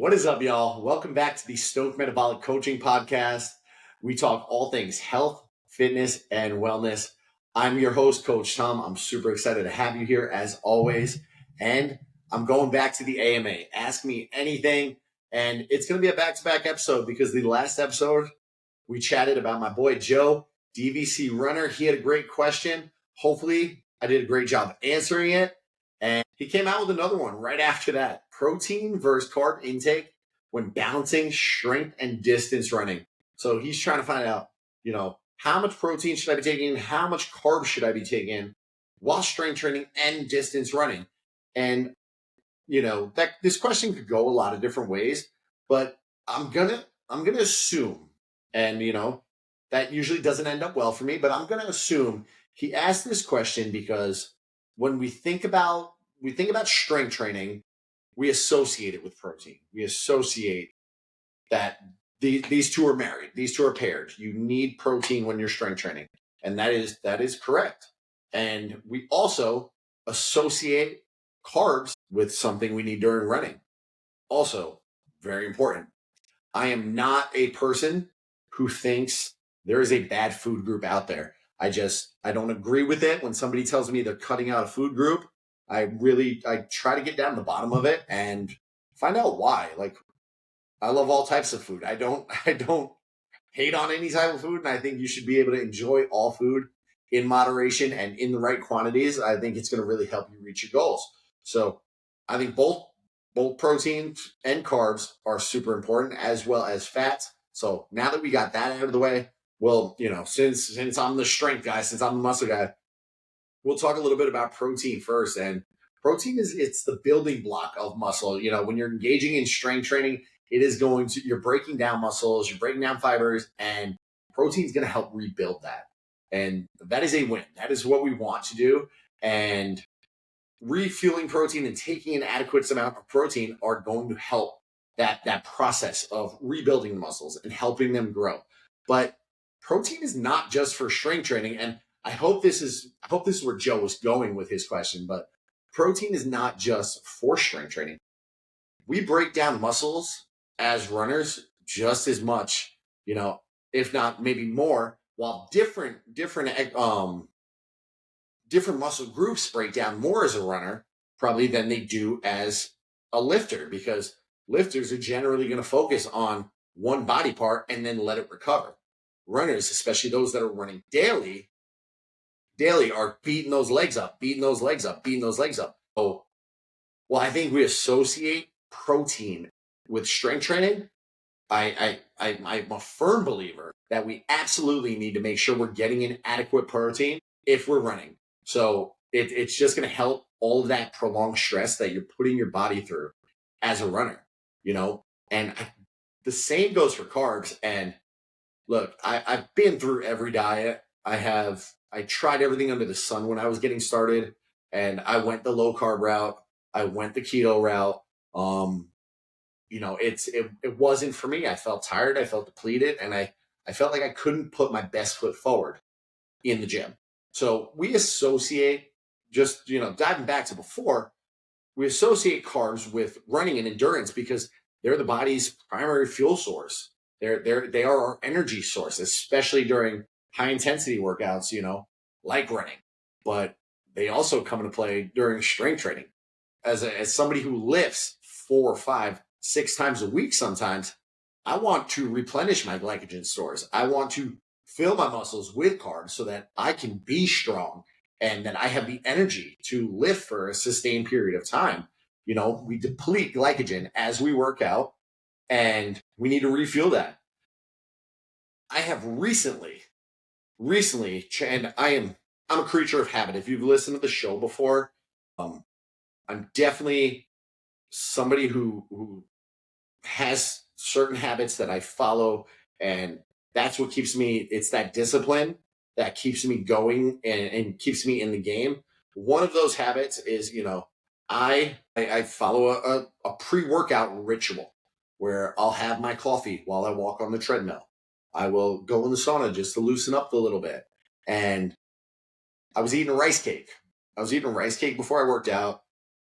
What is up, y'all? Welcome back to the Stoke Metabolic Coaching Podcast. We talk all things health, fitness, and wellness. I'm your host, Coach Tom. I'm super excited to have you here as always. And I'm going back to the AMA. Ask me anything. And it's going to be a back-to-back episode because the last episode, we chatted about my boy Joe, DVC runner. He had a great question. Hopefully, I did a great job answering it. And he came out with another one right after that. Protein versus carb intake when balancing strength and distance running. So he's trying to find out, how much protein should I be taking? How much carbs should I be taking while strength training and distance running? And, that this question could go a lot of different ways, but I'm gonna assume, and that usually doesn't end up well for me, but I'm gonna assume he asked this question because when we think about strength training, we associate it with protein. We associate that these two are married. These two are paired. You need protein when you're strength training. And that is correct. And we also associate carbs with something we need during running. Also, very important. I am not a person who thinks there is a bad food group out there. I don't agree with it when somebody tells me they're cutting out a food group. I try to get down to the bottom of it and find out why. Like, I love all types of food. I don't hate on any type of food, and I think you should be able to enjoy all food in moderation and in the right quantities. I think it's going to really help you reach your goals. So I think both proteins and carbs are super important, as well as fats. So now that we got that out of the way, well, since I'm the strength guy, since I'm the muscle guy, we'll talk a little bit about protein first. And protein it's the building block of muscle. When you're engaging in strength training, you're breaking down muscles, you're breaking down fibers, and protein is going to help rebuild that. And that is a win. That is what we want to do. And refueling protein and taking an adequate amount of protein are going to help that process of rebuilding the muscles and helping them grow. But protein is not just for strength training. And I hope this is where Joe was going with his question, but protein is not just for strength training. We break down muscles as runners just as much, if not maybe more, while different muscle groups break down more as a runner probably than they do as a lifter, because lifters are generally going to focus on one body part and then let it recover. Runners, especially those that are running daily are beating those legs up. Oh, well, I think we associate protein with strength training. I'm a firm believer that we absolutely need to make sure we're getting in adequate protein if we're running. So it's just going to help all of that prolonged stress that you're putting your body through as a runner, and the same goes for carbs. And look, I've been through every diet. I tried everything under the sun when I was getting started, and I went the low carb route. I went the keto route. It wasn't for me. I felt tired. I felt depleted, and I felt like I couldn't put my best foot forward in the gym. So we associate, just, diving back to before, we associate carbs with running and endurance because they're the body's primary fuel source. They are our energy source, especially during high intensity workouts, like running. But they also come into play during strength training. As somebody who lifts 4, 5, 6 times a week sometimes, I want to replenish my glycogen stores. I want to fill my muscles with carbs so that I can be strong and that I have the energy to lift for a sustained period of time. We deplete glycogen as we work out, and we need to refuel that. I have recently, and I'm a creature of habit. If you've listened to the show before, I'm definitely somebody who has certain habits that I follow, and that's what keeps me. It's that discipline that keeps me going and keeps me in the game. One of those habits is, I follow a pre-workout ritual where I'll have my coffee while I walk on the treadmill. I will go in the sauna just to loosen up a little bit. And I was eating a rice cake. Before I worked out,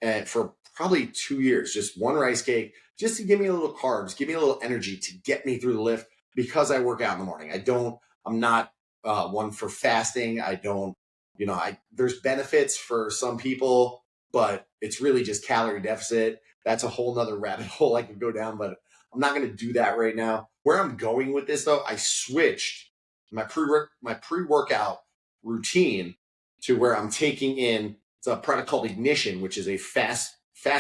and for probably 2 years, just one rice cake, just to give me a little carbs, give me a little energy to get me through the lift because I work out in the morning. I'm not one for fasting. I don't, there's benefits for some people, but it's really just calorie deficit. That's a whole nother rabbit hole I could go down, but I'm not going to do that right now. Where I'm going with this though, I switched my pre-workout routine to where I'm taking in, it's a product called Ignition, which is a fast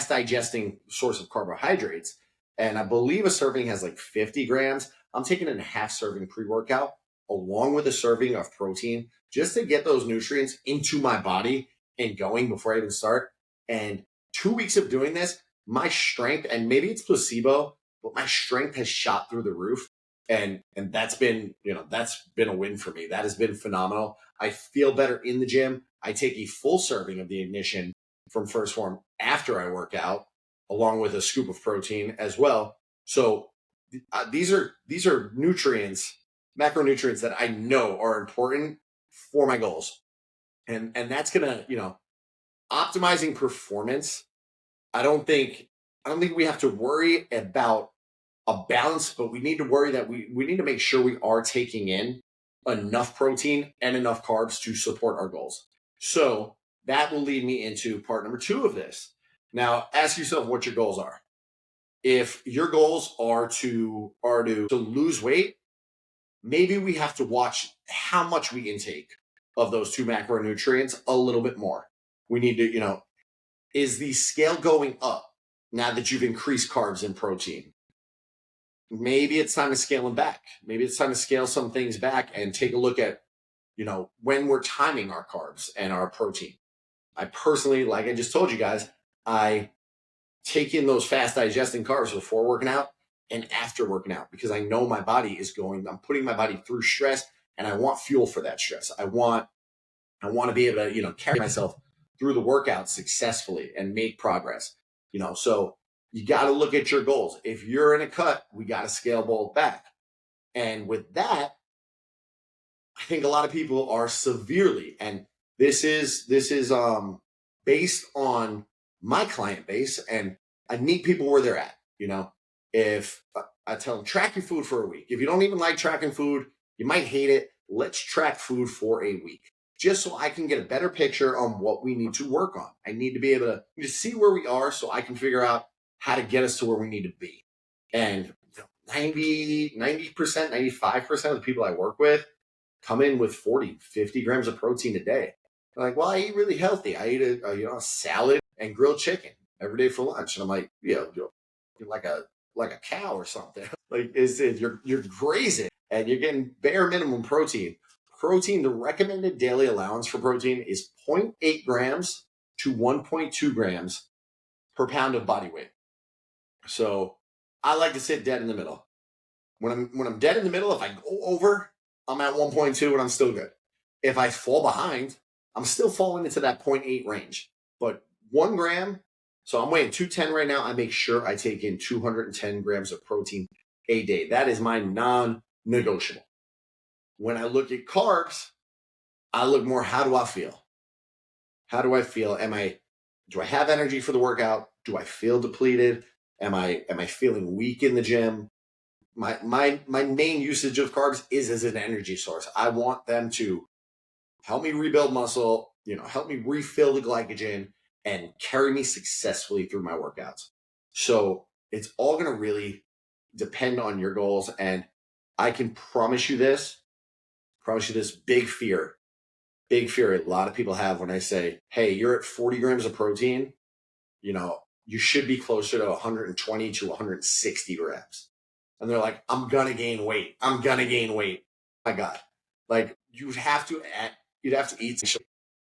digesting source of carbohydrates. And I believe a serving has like 50 grams. I'm taking in a half serving pre-workout along with a serving of protein just to get those nutrients into my body and going before I even start. And 2 weeks of doing this, my strength, and maybe it's placebo, but my strength has shot through the roof. And that's been, that's been a win for me. That has been phenomenal. I feel better in the gym. I take a full serving of the Ignition from First Form after I work out, along with a scoop of protein as well. So these are nutrients, macronutrients that I know are important for my goals. And that's gonna, optimizing performance. I don't think we have to worry about a balance, but we need to worry that we need to make sure we are taking in enough protein and enough carbs to support our goals. So that will lead me into part number 2 of this. Now, ask yourself what your goals are. If your goals are to lose weight, maybe we have to watch how much we intake of those 2 macronutrients a little bit more. We need to, is the scale going up now that you've increased carbs and protein? Maybe it's time to scale them back. Maybe it's time to scale some things back and take a look at, when we're timing our carbs and our protein. I personally, like I just told you guys, I take in those fast digesting carbs before working out and after working out because I know my body I'm putting my body through stress and I want fuel for that stress. I want to be able to, carry myself through the workout successfully and make progress, so you got to look at your goals. If you're in a cut, we got to scale both back. And with that, I think a lot of people are severely, and this is based on my client base, and I meet people where they're at. If I tell them track your food for a week, if you don't even like tracking food, you might hate it. Let's track food for a week, just so I can get a better picture on what we need to work on. I need to be able to see where we are, so I can figure out how to get us to where we need to be. And 90%, 95% of the people I work with come in with 40, 50 grams of protein a day. They're like, well, I eat really healthy. I eat a salad and grilled chicken every day for lunch. And I'm like, you're like a cow or something. Like you're grazing and you're getting bare minimum protein. Protein, the recommended daily allowance for protein is 0.8 grams to 1.2 grams per pound of body weight. So I like to sit dead in the middle. When I'm dead in the middle, if I go over, I'm at 1.2 and I'm still good. If I fall behind, I'm still falling into that 0.8 range. But 1 gram, so I'm weighing 210 right now. I make sure I take in 210 grams of protein a day. That is my non-negotiable. When I look at carbs, I look more, how do I feel? How do I feel? Do I have energy for the workout? Do I feel depleted? Am I feeling weak in the gym? My main usage of carbs is as an energy source. I want them to help me rebuild muscle, help me refill the glycogen and carry me successfully through my workouts. So it's all going to really depend on your goals. And I can promise you this big fear a lot of people have when I say, hey, you're at 40 grams of protein, you should be closer to 120 to 160 grams. And they're like, I'm going to gain weight. Oh my God. Like you'd have to eat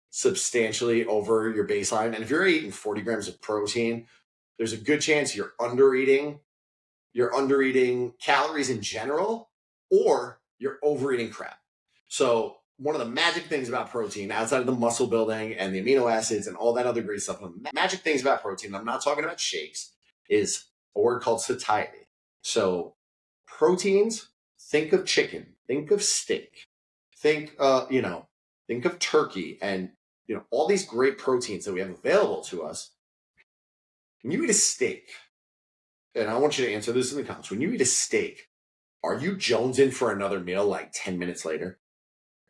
substantially over your baseline. And if you're eating 40 grams of protein, there's a good chance you're under eating calories in general, or you're overeating crap. So one of the magic things about protein, outside of the muscle building and the amino acids and all that other great stuff, the magic things about protein, I'm not talking about shakes, is a word called satiety. So proteins, think of chicken, think of steak, think of turkey, and all these great proteins that we have available to us. when you eat a steak, and I want you to answer this in the comments, when you eat a steak, are you jonesing for another meal like 10 minutes later?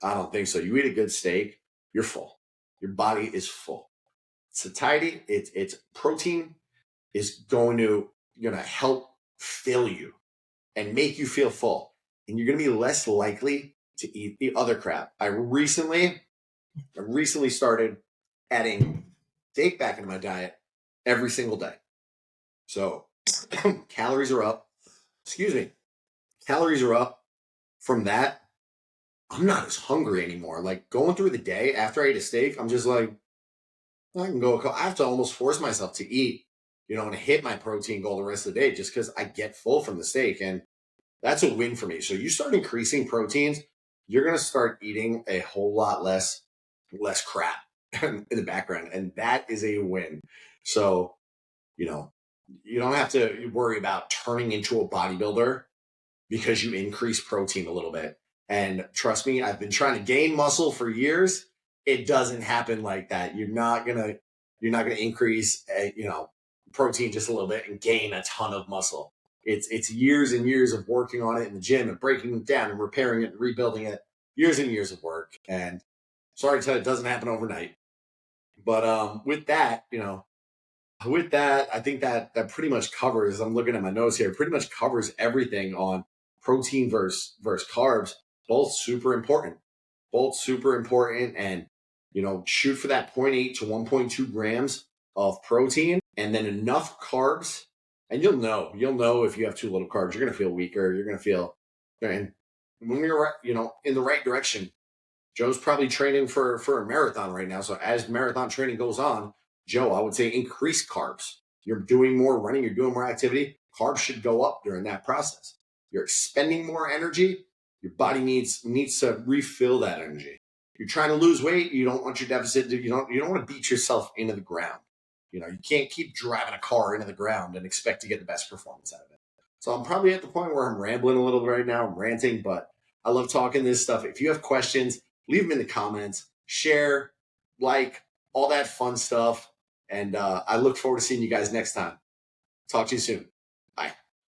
I don't think so. You eat a good steak, you're full. Your body is full. Satiety, it's protein is gonna help fill you and make you feel full. And you're gonna be less likely to eat the other crap. I recently started adding steak back into my diet every single day. So calories are up. Excuse me. Calories are up. From that, I'm not as hungry anymore. Like going through the day after I eat a steak, I'm just like, I can go. I have to almost force myself to eat, and hit my protein goal the rest of the day just because I get full from the steak. And that's a win for me. So you start increasing proteins, you're going to start eating a whole lot less crap in the background. And that is a win. So, you don't have to worry about turning into a bodybuilder because you increase protein a little bit. And trust me, I've been trying to gain muscle for years. It doesn't happen like that. You're not gonna increase, protein just a little bit and gain a ton of muscle. It's years and years of working on it in the gym and breaking it down and repairing it and rebuilding it. Years and years of work. And sorry to tell you, it doesn't happen overnight. But with that, I think that pretty much covers. I'm looking at my notes here. Pretty much covers everything on protein versus carbs. Both super important. And shoot for that 0.8 to 1.2 grams of protein, and then enough carbs. And you'll know if you have too little carbs. You're gonna feel weaker. You're gonna feel, and when you're in the right direction. Joe's probably training for a marathon right now. So as marathon training goes on, Joe, I would say increase carbs. You're doing more running, you're doing more activity. Carbs should go up during that process. You're expending more energy. Your body needs to refill that energy. You're trying to lose weight. You don't want your deficit. You don't want to beat yourself into the ground. You can't keep driving a car into the ground and expect to get the best performance out of it. So I'm probably at the point where I'm rambling a little bit right now. I'm ranting, but I love talking this stuff. If you have questions, leave them in the comments, share, like, all that fun stuff. And I look forward to seeing you guys next time. Talk to you soon.